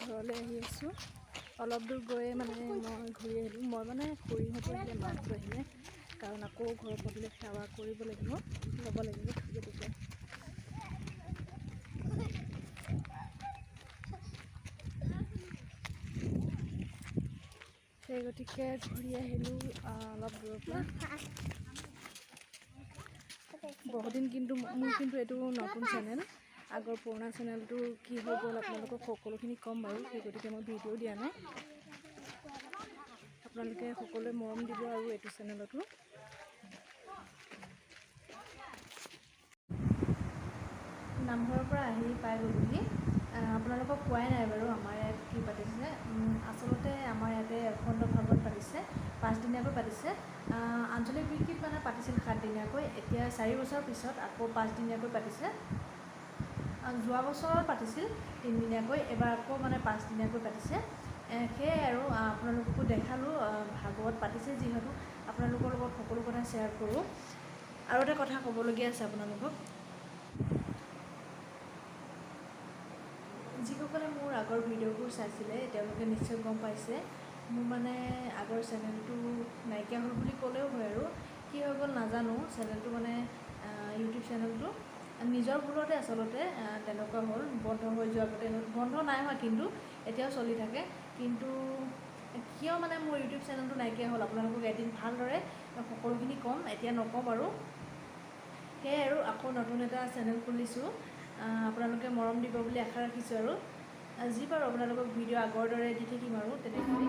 ঘৰলৈ আহি আছোঁ অলপ দূৰ গৈয়ে মানে মই ঘূৰি আহিলোঁ মই মানে খুৰীহঁতৰ আহিলে মাছটো আহিলে কাৰণ আকৌ ঘৰত গ'লে সেৱা কৰিব লাগিব ল'ব লাগিব গতিকে সেই গতিকে ঘূৰি আহিলোঁ অলপ দূৰৰ পৰা বহুদিন কিন্তু মোৰ কিন্তু এইটো নতুন চেনেল আগৰ পুৰণা চেনেলটো কি হৈ গ'ল আপোনালোকক সকলোখিনি ক'ম বাৰু সেই গতিকে মই ভিডিঅ' দিয়া নাই আপোনালোকে সকলোৱে মৰম দিব আৰু এইটো চেনেলতো নামঘৰৰ পৰা আহি পাই গ'লোহি আপোনালোকক কোৱাই নাই বাৰু আমাৰ ইয়াত কি পাতিছে আচলতে আমাৰ ইয়াতে অখণ্ড ভাগৱত পাতিছে 5 দিনীয়াকৈ পাতিছে আঞ্চলিক ভিত্তিত মানে পাতিছিল 7 দিনীয়াকৈ এতিয়া 4 বছৰৰ পিছত আকৌ 5 দিনীয়াকৈ পাতিছে যোৱা বছৰ পাতিছিল 3 দিনীয়াকৈ এবাৰ আকৌ মানে 5 দিনীয়াকৈ পাতিছে সেয়াই আৰু আপোনালোককো দেখালোঁ ভাগৱত পাতিছে যিহেতু আপোনালোকৰ লগত সকলো কথা শ্বেয়াৰ কৰোঁ আৰু এটা কথা ক'বলগীয়া আছে আপোনালোকক যিসকলে মোৰ আগৰ ভিডিঅ'বোৰ চাইছিলে তেওঁলোকে নিশ্চয় গম পাইছে মোৰ মানে আগৰ চেনেলটো নাইকিয়া হ'ল বুলি ক'লেও হয় আৰু কি হৈ গ'ল নাজানো চেনেলটো মানে ইউটিউব চেনেলটো নিজৰ ভুলতে আচলতে তেনেকুৱা হ'ল বন্ধ হৈ যোৱাৰ আগতে বন্ধ নাই হোৱা কিন্তু এতিয়াও চলি থাকে কিন্তু কিয় মানে মোৰ ইউটিউব চেনেলটো নাইকিয়া হ'ল আপোনালোকক এদিন ভালদৰে সকলোখিনি ক'ম এতিয়া নকওঁ বাৰু সেয়াই আৰু আকৌ নতুন এটা চেনেল খুলিছোঁ আপোনালোকে মৰম দিব বুলি আশা ৰাখিছোঁ আৰু যি পাৰোঁ আপোনালোকক ভিডিঅ' আগৰ দৰে দি থাকিম আৰু তেনেকৈ